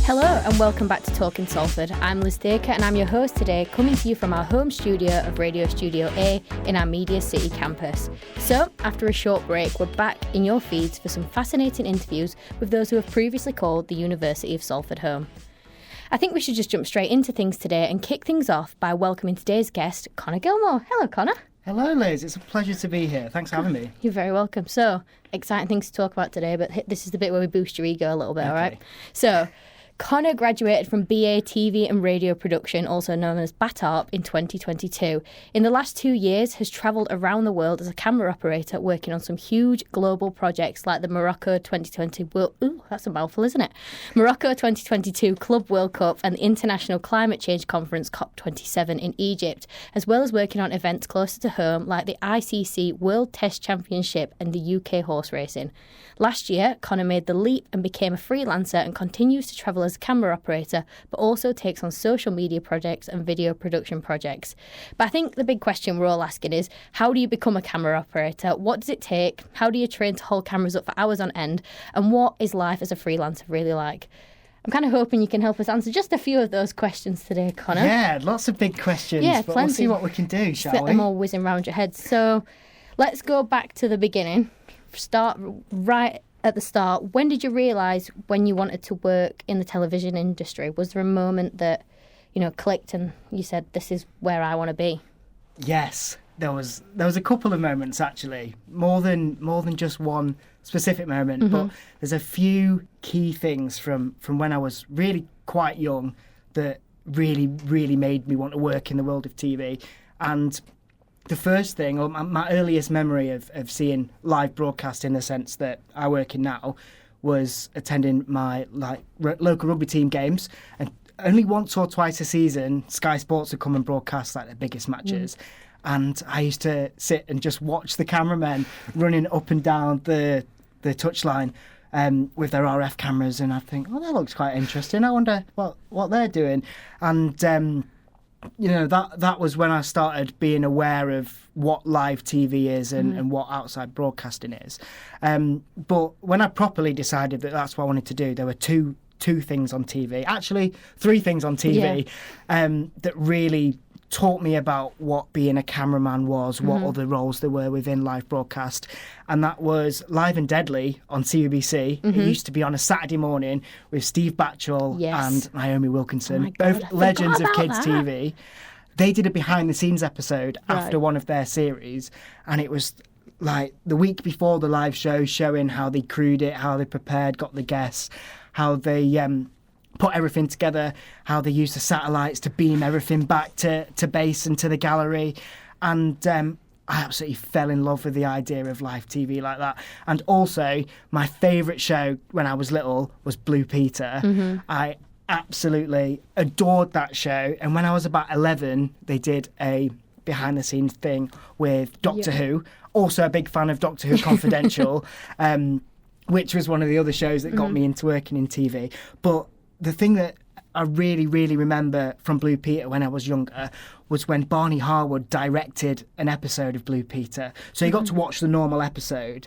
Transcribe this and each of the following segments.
Hello and welcome back to Talking Salford. I'm Liz Theaker and I'm your host today, coming to you from our home studio of Radio Studio A in our MediaCity campus. So, after a short break, we're back in your feeds for some fascinating interviews with those who have previously called the University of Salford home. I think we should just jump straight into things today and kick things off by welcoming today's guest, Conor Gilmore. Hello, Conor. Hello, Liz. It's a pleasure to be here. Thanks for having me. You're very welcome. So, exciting things to talk about today, but this is the bit where we boost your ego a little bit, Okay. all right? So, Conor graduated from BA TV and Radio Production, also known as BATARP, in 2022. In the last 2 years, has travelled around the world as a camera operator, working on some huge global projects like the Morocco 2020 that's a mouthful, isn't it? Morocco 2022 Club World Cup and the International Climate Change Conference COP27 in Egypt, as well as working on events closer to home like the ICC World Test Championship and the UK horse racing. Last year, Conor made the leap and became a freelancer and continues to travel as a camera operator, but also takes on social media projects and video production projects. But I think the big question we're all asking is, how do you become a camera operator? What does it take? How do you train to hold cameras up for hours on end? And what is life as a freelancer really like? I'm kind of hoping you can help us answer just a few of those questions today, Conor. Yeah, lots of big questions, Yeah, but plenty. we'll see what we can do, shall Let we? them all whizzing round your head. So let's go back to the beginning. Start right at the start. When did you realise when you wanted to work in the television industry? Was there a moment that, clicked and you said, this is where I want to be? Yes, there was a couple of moments actually, more than just one specific moment, but there's a few key things from when I was really quite young that really made me want to work in the world of TV. And the first thing, or my earliest memory of seeing live broadcast in the sense that I work in now, was attending my local rugby team games. And only once or twice a season, Sky Sports would come and broadcast their biggest matches. And I used to sit and just watch the cameramen running up and down the touchline with their RF cameras, and I'd think, that looks quite interesting. I wonder what they're doing. And that was when I started being aware of what live TV is and what outside broadcasting is. But when I properly decided that that's what I wanted to do, there were two things on TV, actually three things on TV, that really taught me about what being a cameraman was, what other roles there were within live broadcast. And that was Live and Deadly on CBBC. It used to be on a Saturday morning with Steve Batchel and Naomi Wilkinson, both legends of kids' TV. They did a behind-the-scenes episode after one of their series, and it was like the week before the live show, showing how they crewed it, how they prepared, got the guests, how they put everything together, how they used the satellites to beam everything back to base and to the gallery. And I absolutely fell in love with the idea of live TV like that. And also, my favourite show when I was little was Blue Peter. I absolutely adored that show. And when I was about 11, they did a behind-the-scenes thing with Doctor Who. Also a big fan of Doctor Who Confidential, which was one of the other shows that got me into working in TV. But the thing that I really remember from Blue Peter when I was younger was when Barney Harwood directed an episode of Blue Peter. So you got to watch the normal episode,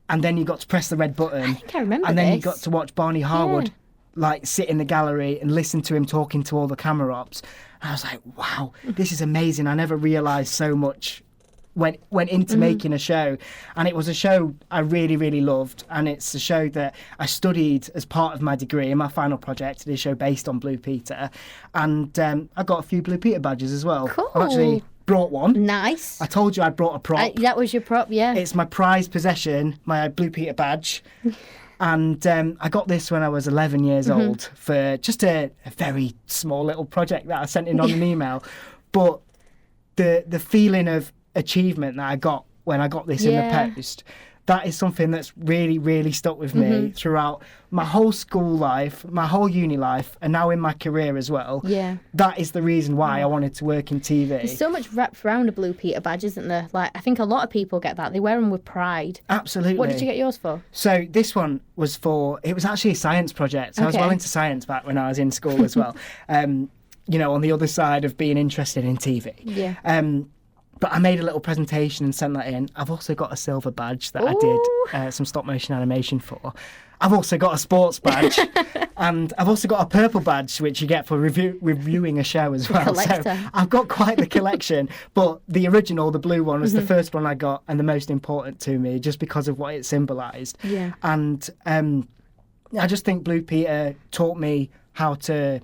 and then you got to press the red button. I think I remember And then this. you got to watch Barney Harwood sit in the gallery and listen to him talking to all the camera ops. And I was like, wow, this is amazing. I never realised so much went into making a show. And it was a show I really loved, and it's a show that I studied as part of my degree in my final project. It is a show based on Blue Peter, and I got a few Blue Peter badges as well. Cool. I've actually brought one. Nice. I told you I brought a prop. That was your prop, yeah. It's my prized possession, my Blue Peter badge. And I got this when I was 11 years old for just a very small little project that I sent in on an email. But the feeling of achievement that I got when I got this in the post, that is something that's really stuck with me throughout my whole school life, my whole uni life, and now in my career as well. Yeah. That is the reason why I wanted to work in TV. There's so much wrapped around a Blue Peter badge, isn't there? Like, I think a lot of people get that. They wear them with pride. Absolutely. What did you get yours for? So this one was it was actually a science project. So I was well into science back when I was in school as well. On the other side of being interested in TV. Yeah. But I made a little presentation and sent that in. I've also got a silver badge that I did some stop motion animation for. I've also got a sports badge, and I've also got a purple badge, which you get for reviewing a show as well. So I've got quite the collection. But the original, the blue one, was the first one I got and the most important to me, just because of what it symbolised. Yeah. And I just think Blue Peter taught me how to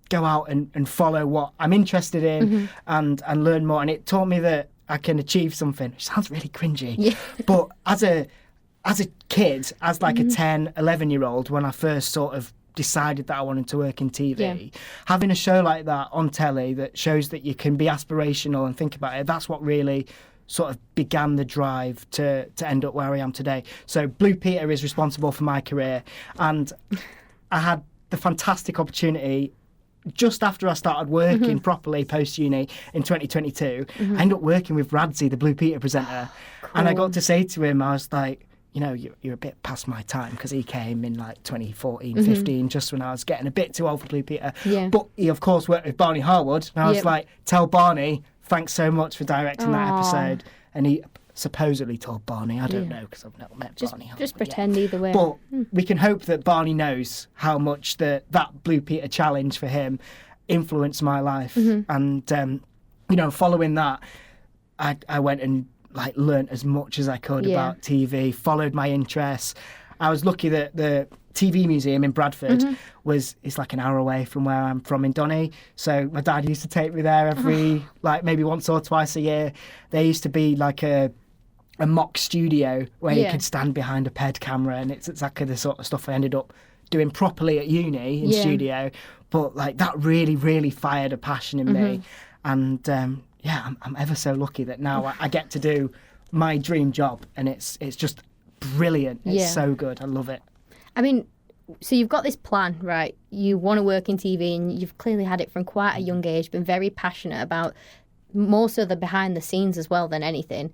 go out and follow what I'm interested in and learn more. And it taught me that I can achieve something, which sounds really cringy. Yeah. But as a kid, as like a 10, 11-year-old, when I first sort of decided that I wanted to work in TV, having a show like that on telly that shows that you can be aspirational and think about it, that's what really sort of began the drive to end up where I am today. So Blue Peter is responsible for my career, and I had the fantastic opportunity just after I started working properly post-uni in 2022, I ended up working with Radzi, the Blue Peter presenter. Cool. And I got to say to him, I was like, you know, you're a bit past my time, because he came in like 2014, 15, just when I was getting a bit too old for Blue Peter. Yeah. But he, of course, worked with Barney Harwood. And I was like, tell Barney, thanks so much for directing that episode. And he supposedly told Barney. I don't know, because I've never met Barney Harwood. Just pretend either way. But we can hope that Barney knows how much that Blue Peter challenge for him influenced my life. And, you know, following that, I went and like learnt as much as I could about TV, followed my interests. I was lucky that the TV museum in Bradford is like an hour away from where I'm from in Donny. So my dad used to take me there every, like maybe once or twice a year. There used to be like a mock studio where you could stand behind a PED camera, and it's exactly the sort of stuff I ended up doing properly at uni in studio. But like that really, really fired a passion in me. And I'm ever so lucky that now I get to do my dream job, and it's just brilliant. It's so good. I love it. I mean, so you've got this plan, right? You want to work in TV, and you've clearly had it from quite a young age, been very passionate about more so the behind the scenes as well than anything.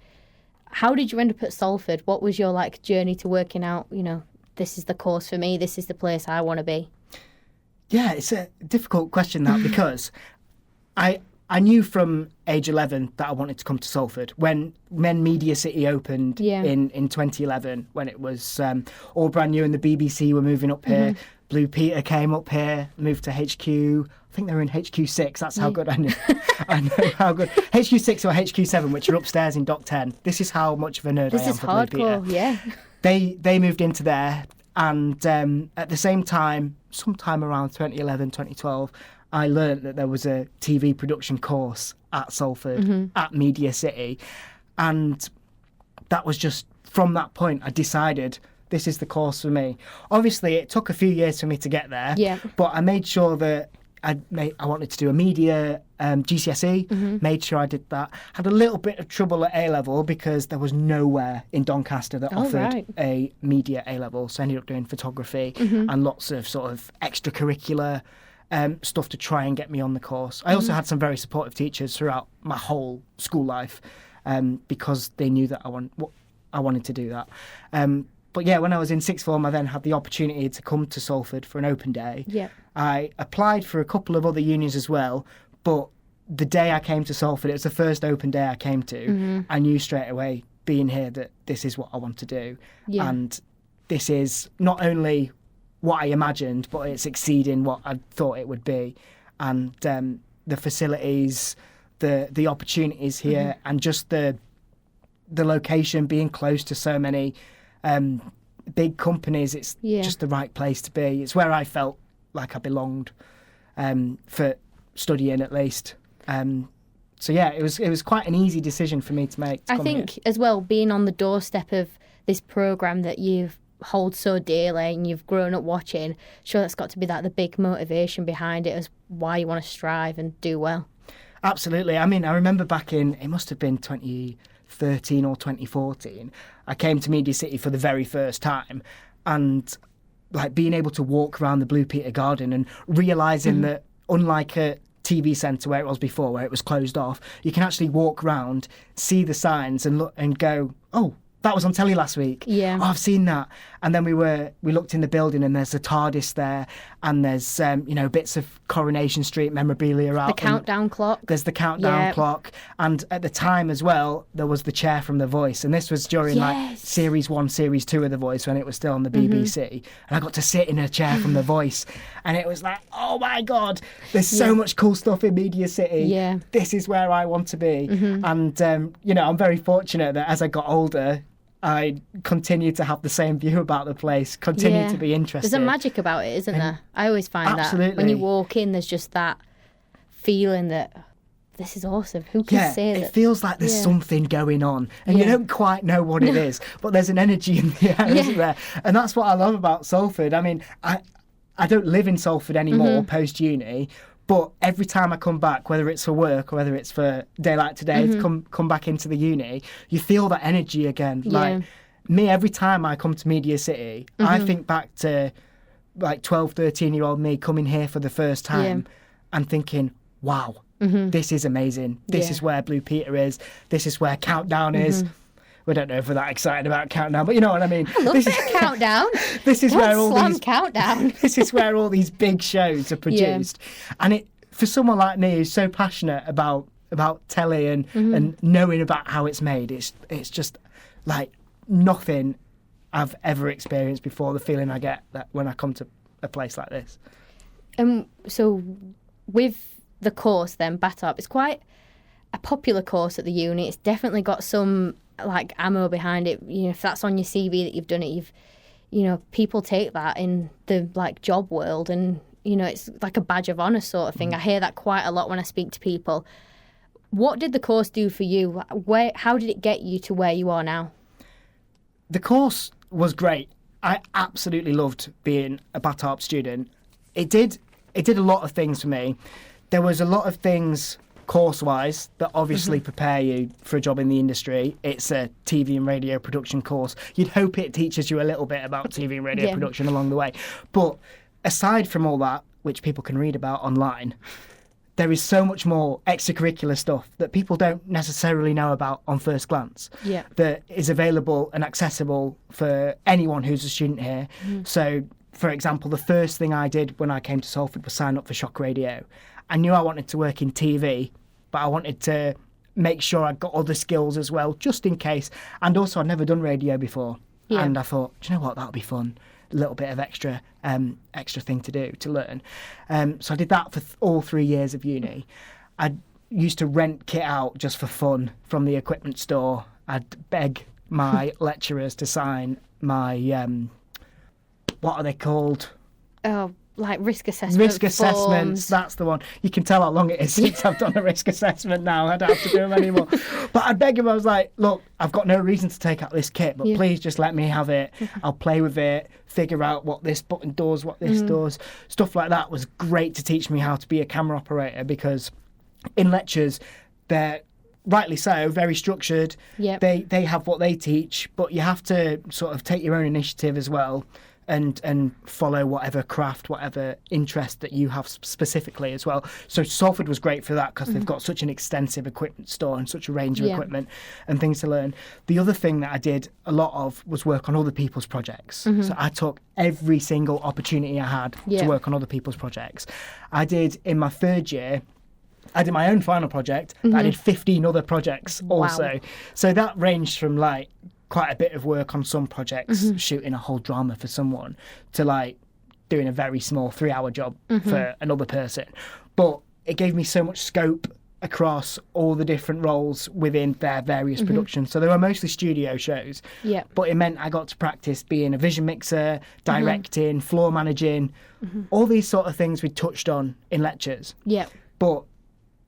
How did you end up at Salford? What was your like journey to working out, you know, this is the course for me, this is the place I want to be? Yeah, it's a difficult question, that, because I knew from age 11 that I wanted to come to Salford. When MediaCity opened in 2011, when it was all brand new and the BBC were moving up here, Blue Peter came up here, moved to HQ. I think they were in HQ6. That's how good I know. I know how good. HQ6 or HQ7, which are upstairs in Dock 10. This is how much of a nerd I am for Blue Peter. This is hardcore, yeah. They moved into there, and at the same time, sometime around 2011, 2012, I learned that there was a TV production course at Salford, at MediaCity. And that was just, from that point, I decided this is the course for me. Obviously, it took a few years for me to get there, but I made sure that I wanted to do a media GCSE, made sure I did that. Had a little bit of trouble at A-level because there was nowhere in Doncaster that offered a media A-level. So I ended up doing photography and lots of sort of extracurricular stuff to try and get me on the course. I also had some very supportive teachers throughout my whole school life because they knew that I wanted to do that. But yeah, when I was in sixth form, I then had the opportunity to come to Salford for an open day. Yeah. I applied for a couple of other unions as well, but the day I came to Salford, it was the first open day I came to. I knew straight away, being here, that this is what I want to do. Yeah. And this is not only what I imagined, but it's exceeding what I thought it would be. And the facilities, the opportunities here, and just the location, being close to so many big companies, it's just the right place to be. It's where I felt like I belonged for studying, at least. So yeah, it was quite an easy decision for me to make. I think here as well, being on the doorstep of this programme that you've hold so dearly and you've grown up watching, sure, that's got to be the big motivation behind it as why you want to strive and do well. Absolutely. I mean, I remember back in, it must have been 2013 or 2014, I came to MediaCity for the very first time, and like being able to walk around the Blue Peter garden and realising that unlike a TV centre where it was before, where it was closed off, you can actually walk around, see the signs and look and go, oh, that was on telly last week. Yeah. Oh, I've seen that. And then we looked in the building and there's the TARDIS there and there's, bits of Coronation Street memorabilia out. The countdown clock. There's the countdown clock. And at the time as well, there was the chair from The Voice. And this was during like Series 1, Series 2 of The Voice when it was still on the BBC. And I got to sit in a chair from The Voice. And it was like, oh my God, there's so much cool stuff in Media City. Yeah. This is where I want to be. And, I'm very fortunate that as I got older, I continue to have the same view about the place, continue to be interested. There's a magic about it, isn't there? I always find absolutely. that when you walk in, there's just that feeling that this is awesome. Who can say that? It feels like there's something going on and you don't quite know what it is, but there's an energy in the air, isn't there? And that's what I love about Salford. I mean, I don't live in Salford anymore post-uni, but every time I come back, whether it's for work or whether it's for day like today, to come back into the uni, you feel that energy again. Yeah. Like me, every time I come to Media City, I think back to like 12, 13-year-old me coming here for the first time and thinking, wow, this is amazing. This is where Blue Peter is. This is where Countdown is. We don't know if we're that excited about Countdown, but you know what I mean. I love Countdown. This is where all these Countdown. This is where all these big shows are produced, and it for someone like me who's so passionate about telly and knowing about how it's made, it's just like nothing I've ever experienced before. The feeling I get that when I come to a place like this. So with the course then, BATOP, it's quite a popular course at the uni. It's definitely got some like ammo behind it. If that's on your CV that you've done it, people take that in the like job world and it's like a badge of honour sort of thing. I hear that quite a lot when I speak to people. What did the course do for you? How did it get you to where you are now? The course was great. I absolutely loved being a BATOP student. It did a lot of things for me. There was a lot of things course-wise that obviously prepare you for a job in the industry. It's a TV and radio production course. You'd hope it teaches you a little bit about TV and radio production along the way. But aside from all that, which people can read about online, there is so much more extracurricular stuff that people don't necessarily know about on first glance that is available and accessible for anyone who's a student here. So, for example, the first thing I did when I came to Salford was sign up for Shock Radio. I knew I wanted to work in TV, but I wanted to make sure I got other skills as well, just in case. And also, I'd never done radio before. Yeah. And I thought, do you know what, that'll be fun. A little bit of extra thing to do, to learn. So I did that for all 3 years of uni. I used to rent kit out just for fun from the equipment store. I'd beg my lecturers to sign my, what are they called? Oh, like risk assessment. Risk assessments, that's the one. You can tell how long it is since I've done a risk assessment now. I don't have to do them anymore. But I beg him, I was like, look, I've got no reason to take out this kit, but please just let me have it. I'll play with it, figure out what this button does, what this does. Stuff like that was great to teach me how to be a camera operator, because in lectures, they're rightly so, very structured. Yep. They have what they teach, but you have to sort of take your own initiative as well. And follow whatever craft, whatever interest that you have specifically as well. So Salford was great for that because they've got such an extensive equipment store and such a range of equipment and things to learn. The other thing that I did a lot of was work on other people's projects. So I took every single opportunity I had to work on other people's projects. I did, in my third year, I did my own final project, but I did 15 other projects also. Wow. So that ranged from like quite a bit of work on some projects, shooting a whole drama for someone, to like doing a very small 3-hour job for another person. But it gave me so much scope across all the different roles within their various productions. So they were mostly studio shows, but it meant I got to practice being a vision mixer, directing, floor managing, all these sort of things we touched on in lectures. But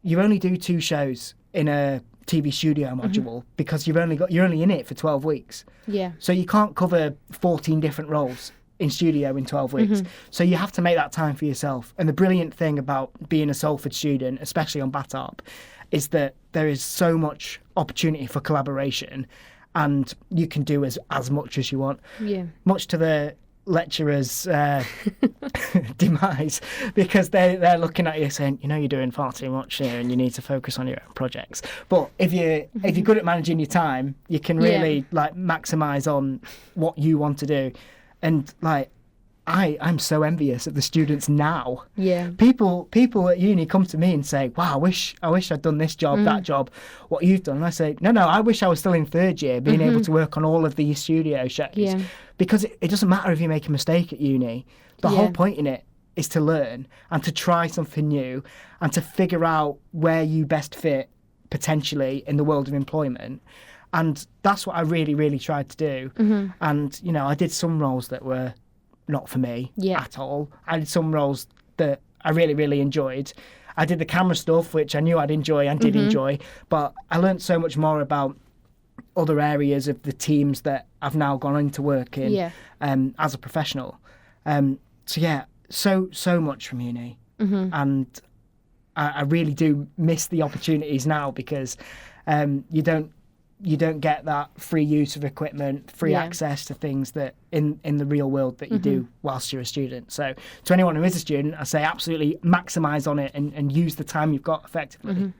you only do 2 shows in a TV studio module because you're only in it for 12 weeks. So you can't cover 14 different roles in studio in 12 weeks. So you have to make that time for yourself. And the brilliant thing about being a Salford student, especially on BATOP, is that there is so much opportunity for collaboration, and you can do as much as you want. Much to the lecturers' demise, because they're looking at you saying, you're doing far too much here and you need to focus on your own projects. But if you're good at managing your time, you can really maximise on what you want to do. And I'm so envious of the students now. Yeah. People at uni come to me and say, wow, I wish I'd done this job, that job, what you've done. And I say, no, I wish I was still in third year, being able to work on all of these studio shows. Yeah. Because it doesn't matter if you make a mistake at uni. The whole point in it is to learn and to try something new and to figure out where you best fit potentially in the world of employment. And that's what I really, really tried to do. And, I did some roles that were not for me at all. I did some roles that I really, really enjoyed. I did the camera stuff, which I knew I'd enjoy and did enjoy, but I learned so much more about other areas of the teams that I've now gone into work in as a professional. So much from uni. And I really do miss the opportunities now, because you don't get that free use of equipment, free access to things that in the real world that you do whilst you're a student. So to anyone who is a student, I say absolutely maximise on it and use the time you've got effectively.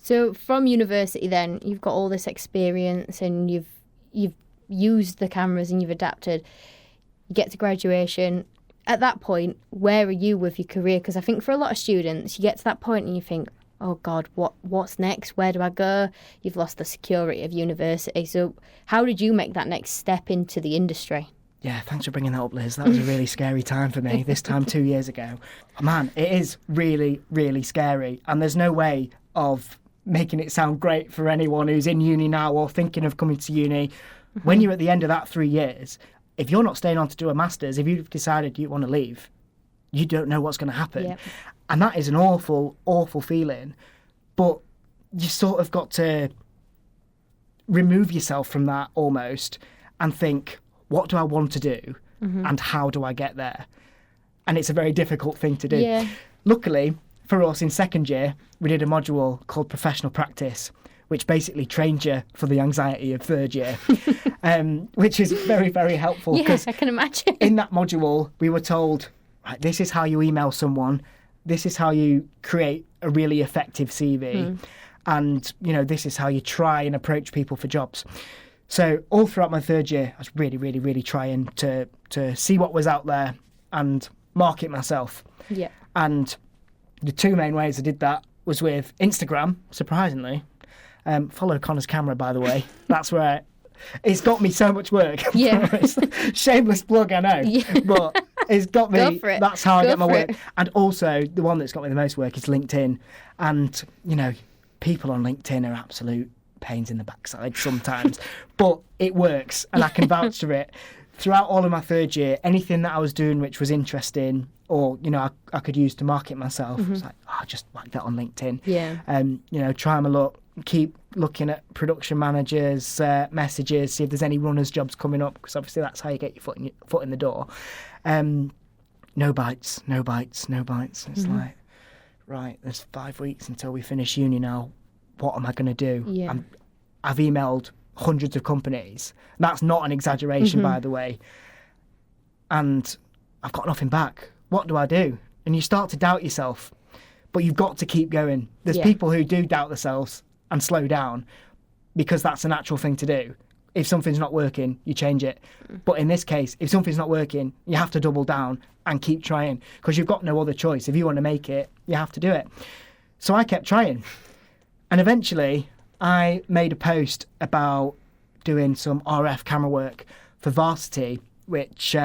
So from university then, you've got all this experience and you've used the cameras and you've adapted. You get to graduation. At that point, where are you with your career? Because I think for a lot of students, you get to that point and you think, oh God, what's next? Where do I go? You've lost the security of university. So how did you make that next step into the industry? Yeah, thanks for bringing that up, Liz. That was a really scary time for me, this time 2 years ago. Man, it is really, really scary. And there's no way of making it sound great for anyone who's in uni now or thinking of coming to uni. When you're at the end of that 3 years, if you're not staying on to do a master's, if you've decided you want to leave, you don't know what's going to happen. Yep. And that is an awful, awful feeling. But you sort of got to remove yourself from that almost and think, what do I want to do and how do I get there? And it's a very difficult thing to do. Yeah. Luckily, for us in second year, we did a module called Professional Practice, which basically trained you for the anxiety of third year, which is very, very helpful. Yeah, I can imagine. In that module, we were told, right, this is how you email someone, this is how you create a really effective CV, and, this is how you try and approach people for jobs. So all throughout my third year, I was really, really, really trying to see what was out there and market myself. Yeah. And the two main ways I did that was with Instagram, surprisingly. Follow Conor's camera, by the way. That's where it's got me so much work. Yeah. Shameless plug, I know. Yeah. But it's got me. Go for it. That's how I get my work. It. And also, the one that's got me the most work is LinkedIn. And, people on LinkedIn are absolute pains in the backside sometimes. But it works, and I can vouch for it. Throughout all of my third year, anything that I was doing which was interesting or, I could use to market myself, I was like, just whack that on LinkedIn. Yeah. Try my luck. Keep looking at production managers' messages, see if there's any runners' jobs coming up, because obviously that's how you get your foot in the door. No bites. It's like, right, there's 5 weeks until we finish uni now. What am I going to do? Yeah. I've emailed hundreds of companies. That's not an exaggeration, by the way. And I've got nothing back. What do I do? And you start to doubt yourself. But you've got to keep going. There's people who do doubt themselves and slow down because that's a natural thing to do. If something's not working, you change it. But in this case, if something's not working, you have to double down and keep trying because you've got no other choice. If you want to make it, you have to do it. So I kept trying. And eventually, I made a post about doing some RF camera work for Varsity, which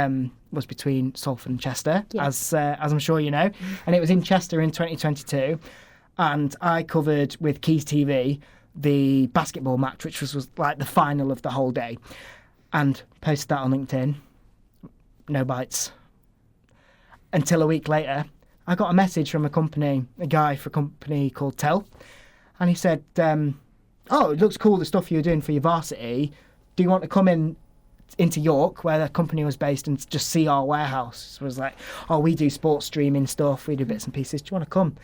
was between Salford and Chester, as I'm sure you know. And it was in Chester in 2022. And I covered with Keys TV the basketball match, which was like the final of the whole day. And posted that on LinkedIn. No bites. Until a week later, I got a message from a guy for a company called Tell. And he said, oh, it looks cool, the stuff you were doing for your Varsity. Do you want to come into York, where the company was based, and just see our warehouse? It was like, oh, we do sports streaming stuff, we do bits and pieces. Do you want to come?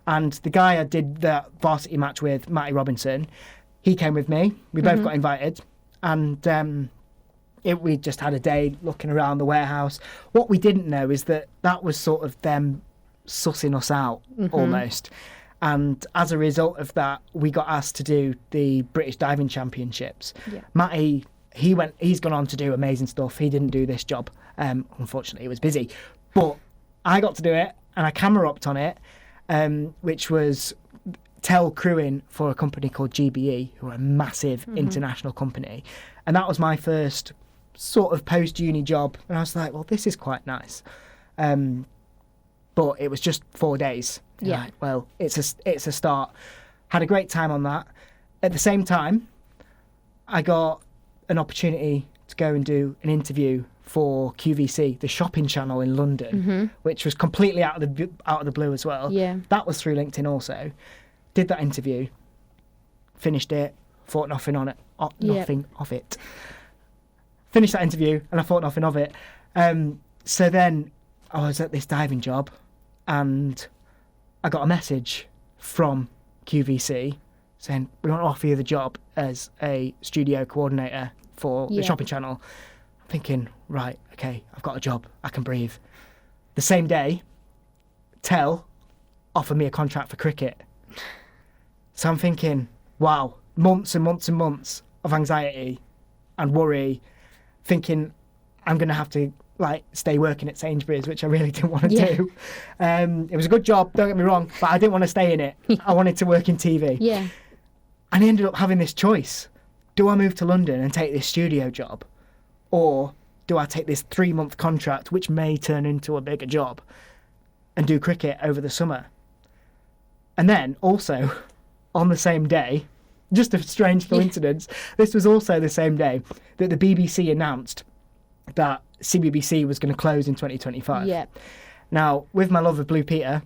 And the guy I did the Varsity match with, Matty Robinson, he came with me. We both got invited. And we just had a day looking around the warehouse. What we didn't know is that was sort of them sussing us out almost. And as a result of that, we got asked to do the British Diving Championships. Yeah. Matty, he's gone on to do amazing stuff. He didn't do this job. Unfortunately, he was busy. But I got to do it, and I camera upped on it, which was crewing for a company called GBE, who are a massive international company. And that was my first sort of post-uni job. And I was like, well, this is quite nice. But it was just 4 days. Yeah. Like, well, it's a start. Had a great time on that. At the same time, I got an opportunity to go and do an interview for QVC, the shopping channel in London, which was completely out of the blue as well. Yeah. That was through LinkedIn also. Did that interview, finished it, thought nothing of it. Finished that interview and I thought nothing of it. So then I was at this diving job and I got a message from QVC saying, we want to offer you the job as a studio coordinator for the shopping channel. I'm thinking, right, okay, I've got a job, I can breathe. The same day, Tell offered me a contract for cricket. So I'm thinking, wow, months and months and months of anxiety and worry, thinking I'm going to have to stay working at Sainsbury's, which I really didn't want to do. It was a good job, don't get me wrong, but I didn't want to stay in it. I wanted to work in TV. Yeah. And I ended up having this choice. Do I move to London and take this studio job? Or do I take this 3-month contract, which may turn into a bigger job, and do cricket over the summer? And then also, on the same day, just a strange coincidence, this was also the same day that the BBC announced that CBBC was going to close in 2025. Yeah. Now, with my love of Blue Peter,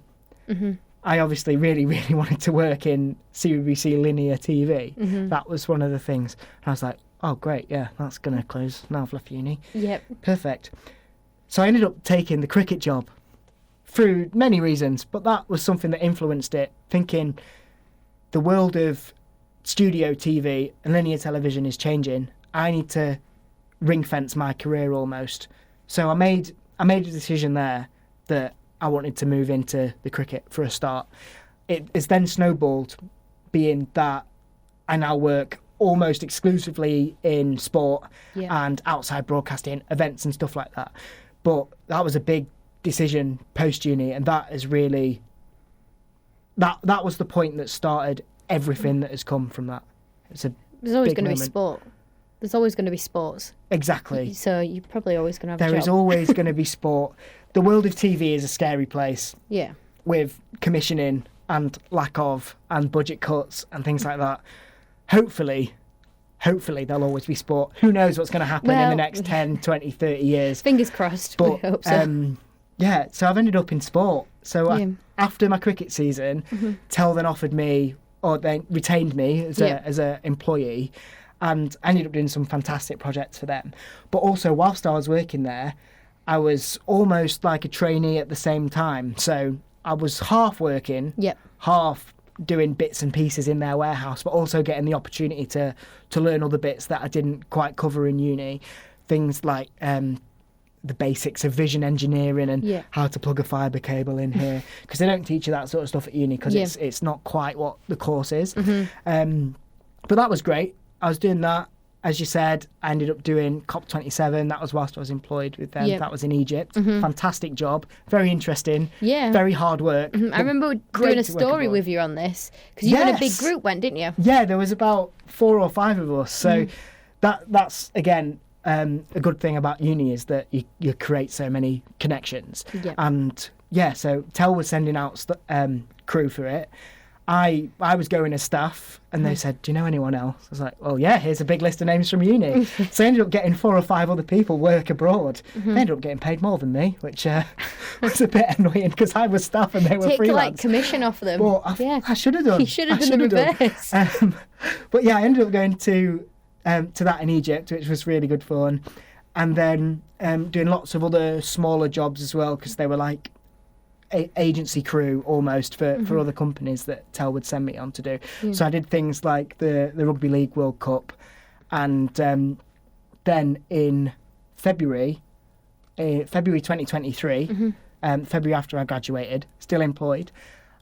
I obviously really, really wanted to work in CBBC linear TV. That was one of the things. And I was like, oh, great, yeah, that's going to close. Now I've left uni. Yep. Perfect. So I ended up taking the cricket job through many reasons, but that was something that influenced it, thinking the world of studio TV and linear television is changing. I need to ring fence my career almost. So I made a decision there that I wanted to move into the cricket for a start. It's then snowballed, being that I now work almost exclusively in sport and outside broadcasting, events and stuff like that. But that was a big decision post-uni, and that is really... That was the point that started everything that has come from that. There's always going to be sport. There's always going to be sports. Exactly. So you're probably always going to have a job. There is always going to be sport. The world of TV is a scary place. Yeah. With commissioning and lack of, and budget cuts and things like that. Hopefully there'll always be sport. Who knows what's going to happen in the next 10, 20, 30 years. Fingers crossed. But, we hope so. So I've ended up in sport. So after my cricket season, Tell then offered me, or they retained me as a employee, and I ended up doing some fantastic projects for them. But also, whilst I was working there, I was almost like a trainee at the same time. So I was half working, half doing bits and pieces in their warehouse, but also getting the opportunity to learn other bits that I didn't quite cover in uni. Things like the basics of vision engineering and how to plug a fibre cable in here, because they don't teach you that sort of stuff at uni, because it's not quite what the course is. But that was great. I was doing that. As you said, I ended up doing COP27. That was whilst I was employed with them. That was in Egypt. Fantastic job. Very interesting. Yeah. Very hard work. I remember doing a story with you on this, because you and a big group went, didn't you? Yeah, there was about 4 or 5 of us. So that's, again, a good thing about uni is that you create so many connections. And, so Tell was sending out crew for it. I was going as staff, and they said, do you know anyone else? I was like, well, yeah, here's a big list of names from uni. So I ended up getting 4 or 5 other people work abroad. They ended up getting paid more than me, which was a bit annoying, because I was staff and they were freelance. Take commission off them. Well, I should have done. You should have done the reverse. But yeah, I ended up going to that in Egypt, which was really good fun. And then doing lots of other smaller jobs as well, because they were like agency crew almost for other companies that Tell would send me on to do. So I did things like the Rugby League World Cup, and then in February 2023, February after I graduated, still employed,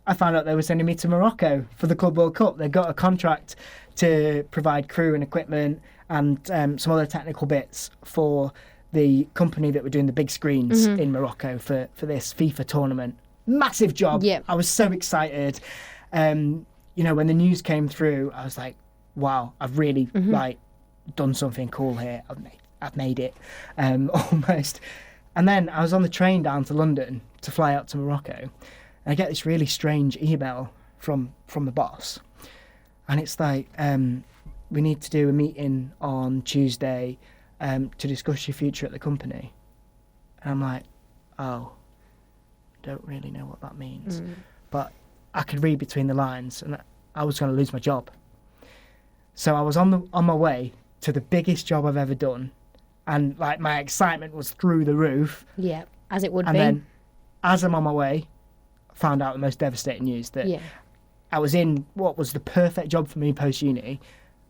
I found out they were sending me to Morocco for the Club World Cup. They got a contract to provide crew and equipment and some other technical bits for the company that were doing the big screens in Morocco for this FIFA tournament. Massive job. Yep. I was so excited. When the news came through, I was like, wow, I've really done something cool here. I've made it, almost. And then I was on the train down to London to fly out to Morocco, and I get this really strange email from the boss, and it's like, we need to do a meeting on Tuesday to discuss your future at the company. And I'm like, oh, don't really know what that means. But I could read between the lines, and I was going to lose my job. So I was on my way to the biggest job I've ever done, and like my excitement was through the roof. Yeah, as it would and be. And then, as I'm on my way, I found out the most devastating news that I was in what was the perfect job for me post-uni,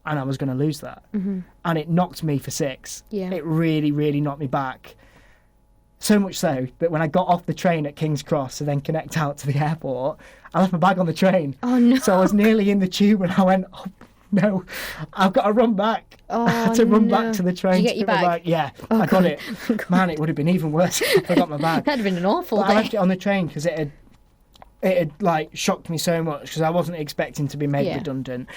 and I was going to lose that. And it knocked me for six. Yeah. It really, really knocked me back. So much so that when I got off the train at King's Cross to then connect out to the airport, I left my bag on the train. Oh, no. So I was nearly in the tube and I went, oh, no, I've got to run back. Oh, I had to run back to the train. Did you get your my bag? Yeah, Oh, I got God. it. Man, it would have been even worse if I got my bag. That'd have been an awful But day. I left it on the train because it had like shocked me so much because I wasn't expecting to be made redundant.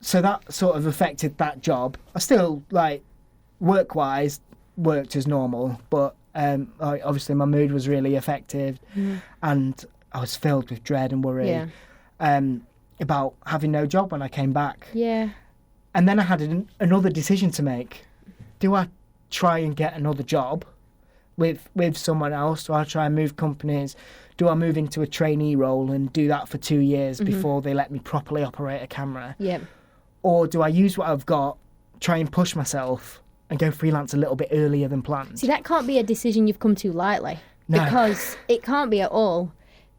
So that sort of affected that job. I still, like, work-wise, worked as normal, but obviously my mood was really affected and I was filled with dread and worry about having no job when I came back. Yeah. And then I had another decision to make. Do I try and get another job with someone else? Do I try and move companies? Do I move into a trainee role and do that for 2 years before they let me properly operate a camera? Yeah. Or do I use what I've got, try and push myself and go freelance a little bit earlier than planned? See, that can't be a decision you've come to lightly. No. Because it can't be at all.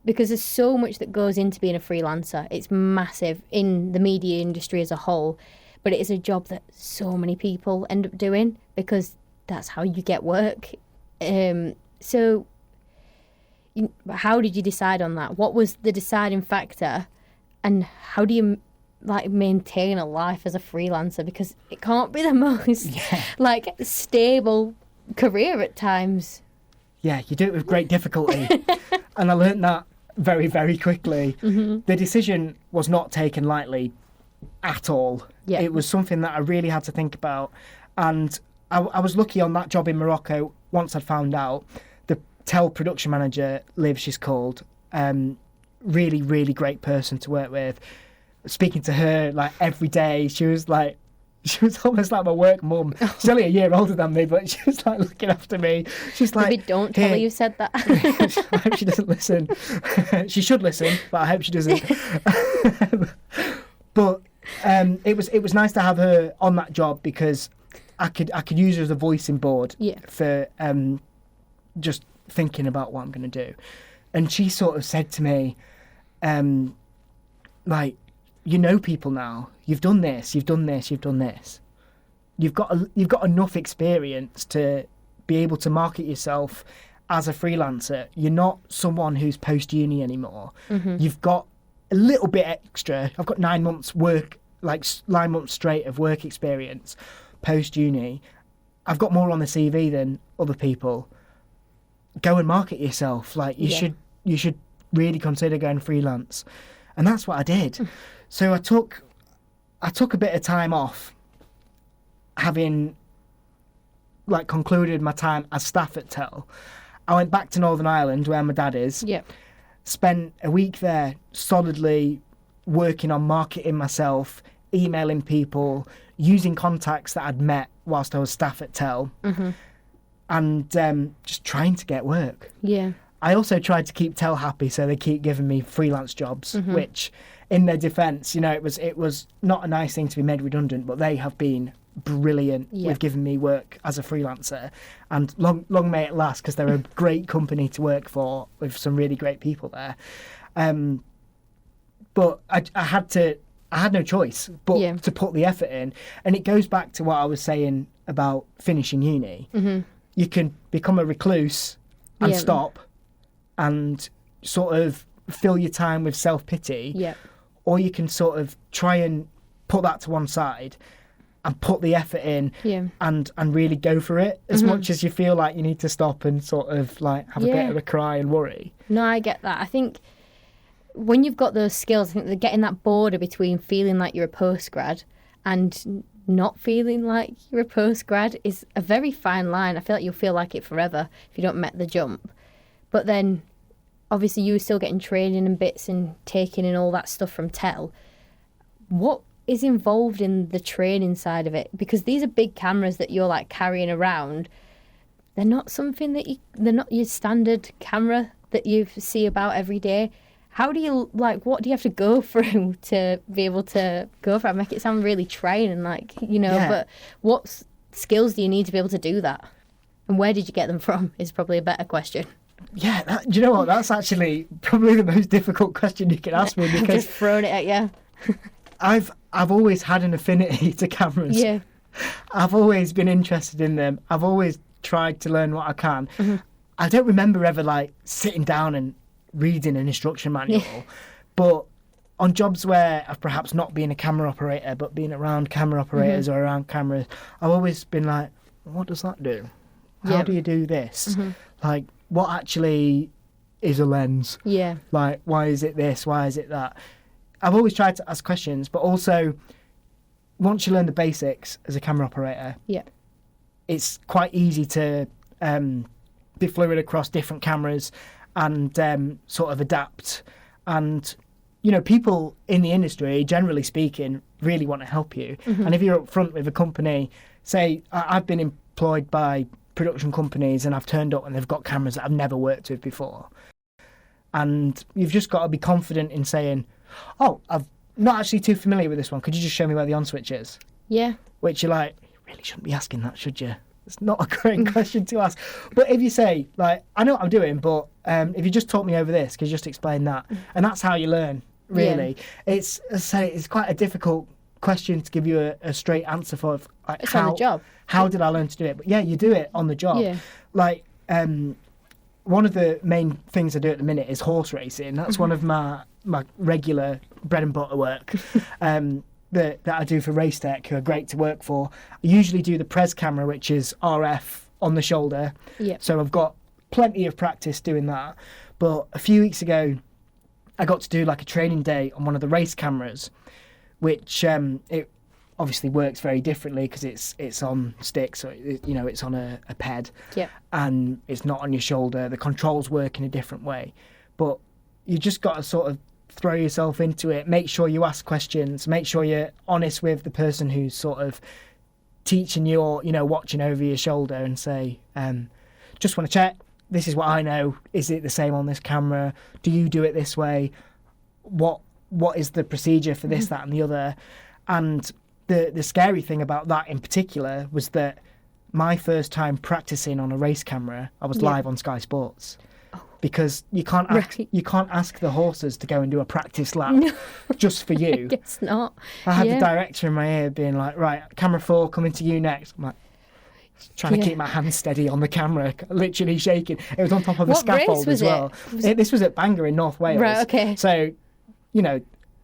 Because there's so much that goes into being a freelancer. It's massive in the media industry as a whole. But it is a job that so many people end up doing because that's how you get work. So how did you decide on that? What was the deciding factor? And how do you maintain a life as a freelancer? Because it can't be the most stable career at times. Yeah, you do it with great difficulty. And I learned that very, very quickly. The decision was not taken lightly at all. Yeah. It was something that I really had to think about. And I was lucky on that job in Morocco. Once I'd found out, the Tel production manager, Liv, she's called, really, really great person to work with. Speaking to her like every day, she was almost like my work mum. She's only a year older than me, but she was like looking after me. She's like, maybe don't tell her you said that. I hope she doesn't listen. She should listen, but I hope she doesn't. But it was nice to have her on that job because I could use her as a voicing board for just thinking about what I'm going to do. And she sort of said to me, you know people now. You've done this, you've done this, you've done this. You've got enough experience to be able to market yourself as a freelancer. You're not someone who's post-uni anymore. You've got a little bit extra. I've got 9 months work, 9 months straight of work experience post-uni. I've got more on the CV than other people. Go and market yourself. You should really consider going freelance. And that's what I did. So I took a bit of time off, having concluded my time as staff at Tel. I went back to Northern Ireland where my dad is. Yep. Spent a week there solidly working on marketing myself, emailing people, using contacts that I'd met whilst I was staff at Tel, and just trying to get work. Yeah. I also tried to keep Tel happy, so they keep giving me freelance jobs, which, in their defence, it was not a nice thing to be made redundant, but they have been brilliant with giving me work as a freelancer, and long may it last, because they're a great company to work for with some really great people there. But I had to I had no choice but Yeah. to put the effort in. And it goes back to what I was saying about finishing uni. You can become a recluse and Yeah. stop and sort of fill your time with self-pity. Yeah. Or you can sort of try and put that to one side and put the effort in Yeah. and really go for it as much as you feel like you need to stop and sort of like have a bit Yeah. of a cry and worry. No, I get that. I think when you've got those skills, I think they're getting that border between feeling like you're a postgrad and not feeling like you're a postgrad is a very fine line. I feel like you'll feel like it forever if you don't make the jump. But then, obviously, you were still getting training and bits and taking in all that stuff from Tel. What is involved in the training side of it? Because these are big cameras that you're like carrying around. They're not something that they're not your standard camera that you see about every day. How do you, like, what do you have to go through to be able to go for it? Make it sound really trying and like, Yeah. but what skills do you need to be able to do that? And where did you get them from is probably a better question. Yeah, do you know what? That's actually probably the most difficult question you can ask me I've because just thrown it at you. I've always had an affinity to cameras. Yeah. I've always been interested in them. I've always tried to learn what I can. I don't remember ever like sitting down and reading an instruction manual, but on jobs where I've perhaps not been a camera operator but been around camera operators or around cameras, I've always been like, what does that do? How Yeah. do you do this? Like, what actually is a lens? Yeah. Like, why is it this? Why is it that? I've always tried to ask questions, but also once you learn the basics as a camera operator, Yeah. it's quite easy to be fluid across different cameras and sort of adapt. And, you know, people in the industry, generally speaking, really want to help you. And if you're up front with a company, say, I've been employed by production companies and I've turned up and they've got cameras that I've never worked with before. And you've just got to be confident in saying, oh, I'm not actually too familiar with this one. Could you just show me where the on switch is? Yeah. Which you're like, you really shouldn't be asking that, should you? It's not a great question to ask. But if you say, like, I know what I'm doing, but if you just taught me over this, could you just explain that? And that's how you learn, really. It's, as I say, it's quite a difficult question to give you a straight answer for. Like, It's on the job. How did I learn to do it? But yeah, you do it on the job. Yeah. Like, one of the main things I do at the minute is horse racing. That's one of my regular bread and butter work. That I do for Race Tech, who are great to work for. I usually do the Pres camera, which is RF on the shoulder. Yeah. So I've got plenty of practice doing that. But a few weeks ago, I got to do like a training day on one of the race cameras, which it obviously works very differently because it's on sticks, so it's on a ped, Yeah. and it's not on your shoulder. The controls work in a different way, but you just got to sort of throw yourself into it, make sure you ask questions, make sure you're honest with the person who's sort of teaching you or, watching over your shoulder, and say, just want to check, this is what I know, is it the same on this camera, do you do it this way, what is the procedure for this, that and the other. And the scary thing about that in particular was that my first time practicing on a race camera, I was live on Sky Sports. Because you can't ask the horses to go and do a practice lap just for you. I guess not. I had the director in my ear being like, right, camera 4, coming to you next. I'm like, trying to keep my hands steady on the camera, literally shaking. It was on top of a scaffold as well. This was at Bangor in North Wales. Right, okay. So,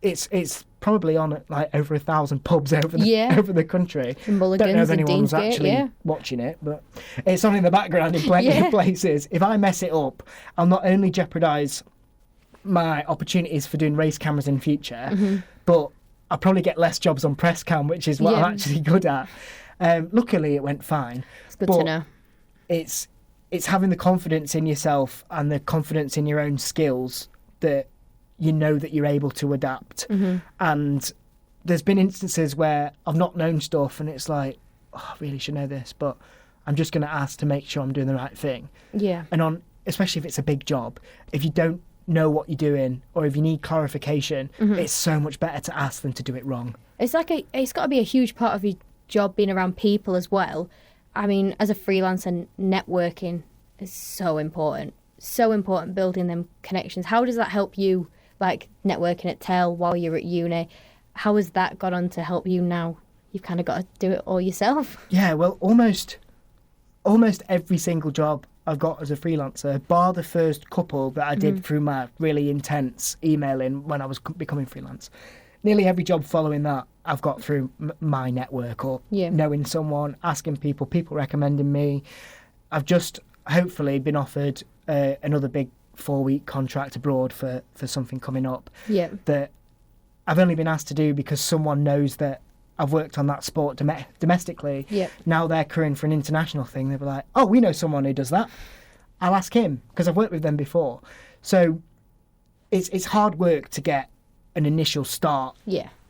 it's probably on like over 1,000 pubs over the country. In Mulligan's, don't know if in anyone's Deansgate, actually watching it, but it's on in the background in plenty of places. If I mess it up, I'll not only jeopardise my opportunities for doing race cameras in future, but I'll probably get less jobs on press cam, which is what I'm actually good at. Luckily, it went fine. It's good to know. It's having the confidence in yourself and the confidence in your own skills that you know that you're able to adapt. And there's been instances where I've not known stuff and it's like, I really should know this, but I'm just going to ask to make sure I'm doing the right thing. Yeah. And especially if it's a big job, if you don't know what you're doing or if you need clarification, it's so much better to ask than to do it wrong. It's got to be a huge part of your job being around people as well. I mean, as a freelancer, networking is so important. So important, building them connections. How does that help you, like networking at Tel while you're at uni? how has that got on to help you now? You've kind of got to do it all yourself. Yeah, well, almost every single job I've got as a freelancer, bar the first couple that I did through my really intense emailing when I was becoming freelance. Nearly every job following that I've got through my network or knowing someone, asking people recommending me. I've just hopefully been offered another big 4-week contract abroad for something coming up that I've only been asked to do because someone knows that I've worked on that sport domestically. Now they're crewing for an international thing. They'll be like, oh, we know someone who does that. I'll ask him because I've worked with them before. So it's hard work to get an initial start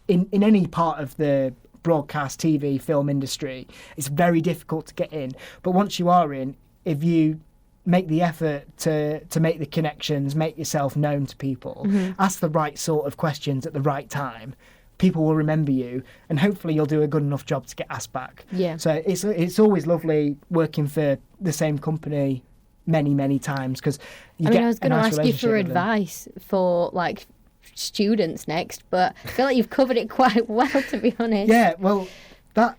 in any part of the broadcast, TV, film industry. It's very difficult to get in. But once you are in, if you make the effort to make the connections, make yourself known to people, ask the right sort of questions at the right time, people will remember you, and hopefully you'll do a good enough job to get asked back. So it's always lovely working for the same company many times, because I was going to ask you for advice for like students next, but I feel like you've covered it quite well, to be honest. Yeah, well, that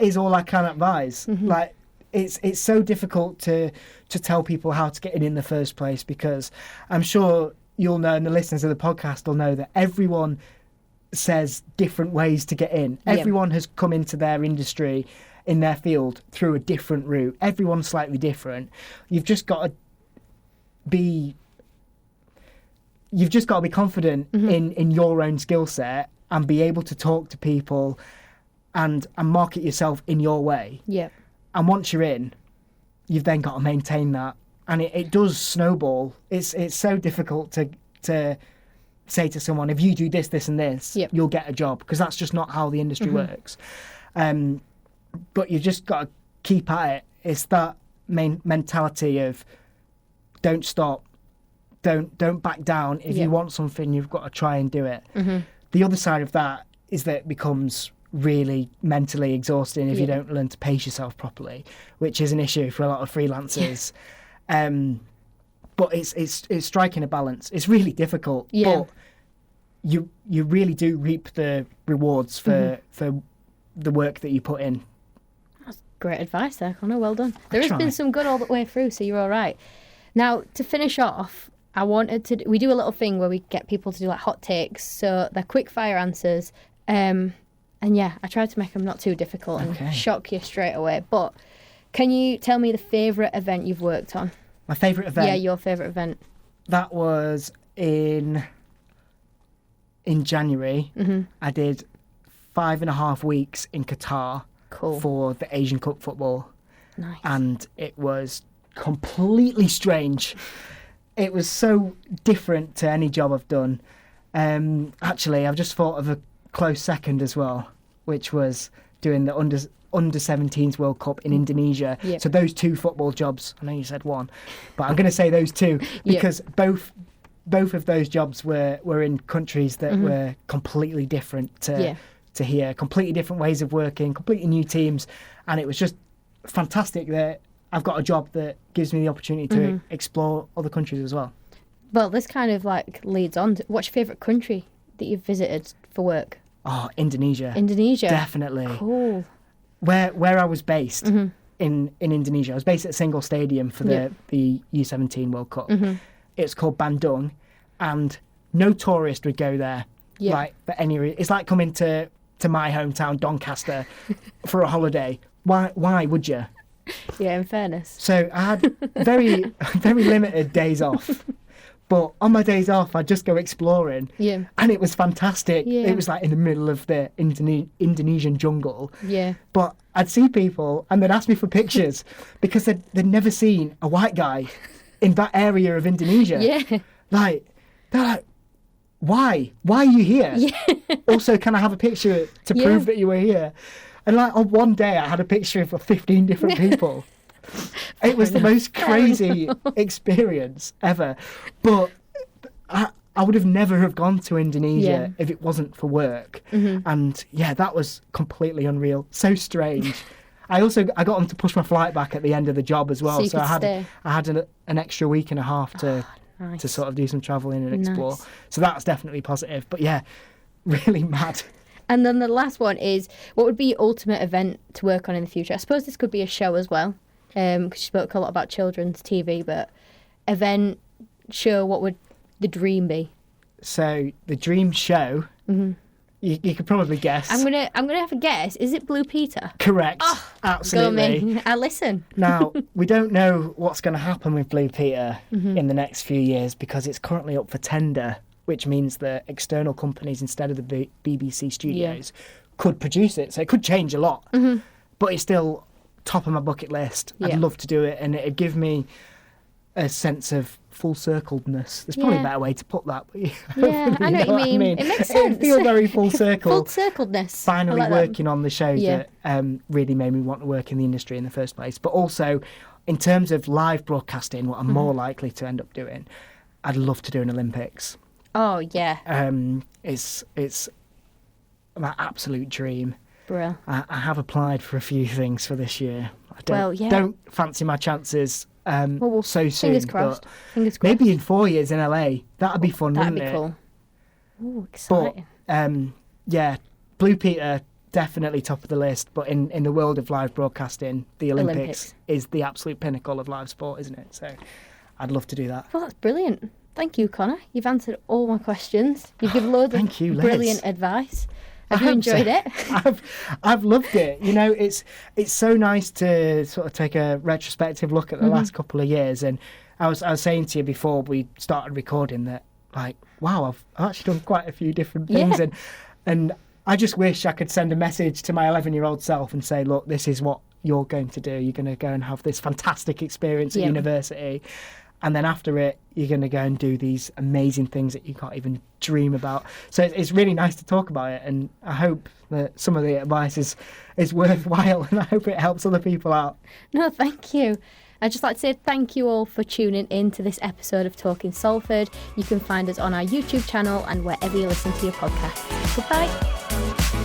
is all I can advise. Like, it's so difficult to tell people how to get in the first place, because I'm sure you'll know, and the listeners of the podcast will know, that everyone says different ways to get in. Everyone has come into their industry, in their field, through a different route. Everyone's slightly different. You've just got to be confident in your own skill set and be able to talk to people and market yourself in your way. And once you're in, you've then got to maintain that. And it does snowball. It's so difficult to say to someone, if you do this, this and this, you'll get a job, because that's just not how the industry works. But you've just got to keep at it. It's that main mentality of don't stop, don't back down. If you want something, you've got to try and do it. The other side of that is that it becomes really mentally exhausting if you don't learn to pace yourself properly, which is an issue for a lot of freelancers. But it's striking a balance. It's really difficult, but you really do reap the rewards for the work that you put in. That's great advice there, Conor. Well done. There has been some good all the way through, so you're all right. Now, to finish off, we do a little thing where we get people to do like hot takes, so they're quick fire answers. And yeah, I tried to make them not too difficult and shock you straight away. But can you tell me the favourite event you've worked on? My favourite event? Yeah, your favourite event. That was in January. I did 5.5 weeks in Qatar for the Asian Cup football. Nice. And it was completely strange. It was so different to any job I've done. Actually, I've just thought of a close second as well, which was doing the under-17s World Cup in Indonesia. So those two football jobs, I know you said one, but I'm going to say those two, because both of those jobs were in countries that were completely different to here, completely different ways of working, completely new teams, and it was just fantastic that I've got a job that gives me the opportunity to explore other countries as well. Well, this kind of like leads on to, what's your favourite country that you've visited for work? Oh, Indonesia. Indonesia. Definitely. Cool. Where I was based in Indonesia, I was based at a single stadium for the U17 World Cup. It's called Bandung, and no tourist would go there. Like for any reason. It's like coming to my hometown, Doncaster, for a holiday. Why would you? Yeah, in fairness. So I had very limited days off. But on my days off, I'd just go exploring. And it was fantastic. It was like in the middle of the Indonesian jungle. But I'd see people and they'd ask me for pictures because they'd never seen a white guy in that area of Indonesia. Like, they're like, why? Why are you here? Also, can I have a picture to prove that you were here? And like on one day, I had a picture of 15 different people. It was the most crazy experience ever. But I would have never have gone to Indonesia if it wasn't for work. And yeah, that was completely unreal. So strange. I got them to push my flight back at the end of the job as well. So I had an extra week and a half to sort of do some travelling and explore. Nice. So that's definitely positive. But yeah, really mad. And then the last one is, what would be your ultimate event to work on in the future? I suppose this could be a show as well, because you spoke a lot about children's TV, but event, show, what would the dream be? So the dream show, you could probably guess. I'm gonna have a guess. Is it Blue Peter? Correct. Oh, absolutely. Go me. I listen. Now, we don't know what's going to happen with Blue Peter in the next few years because it's currently up for tender, which means that external companies instead of the BBC studios could produce it. So it could change a lot. But it's still top of my bucket list. I'd love to do it, and it'd give me a sense of full-circledness. There's probably a better way to put that. But I know what you mean. It makes sense. It feels very full circle. Full-circledness. Finally working on the show that really made me want to work in the industry in the first place. But also, in terms of live broadcasting, what I'm more likely to end up doing, I'd love to do an Olympics. Oh, yeah. It's my absolute dream. Brill. I have applied for a few things for this year. I don't fancy my chances so soon. Fingers crossed. Maybe in 4 years in LA. That'd be fun, wouldn't it? That'd be cool. Ooh, exciting. But, Blue Peter, definitely top of the list. But in the world of live broadcasting, the Olympics is the absolute pinnacle of live sport, isn't it? So I'd love to do that. Well, that's brilliant. Thank you, Conor. You've answered all my questions. You've given loads of brilliant advice. Have you enjoyed it? I've loved it. You know, it's so nice to sort of take a retrospective look at the last couple of years. And I was saying to you before we started recording that, like, wow, I've actually done quite a few different things. Yeah. And I just wish I could send a message to my 11-year-old self and say, look, this is what you're going to do. You're going to go and have this fantastic experience at university. And then after it, you're going to go and do these amazing things that you can't even dream about. So it's really nice to talk about it. And I hope that some of the advice is worthwhile, and I hope it helps other people out. No, thank you. I'd just like to say thank you all for tuning in to this episode of Talking Salford. You can find us on our YouTube channel and wherever you listen to your podcast. Goodbye.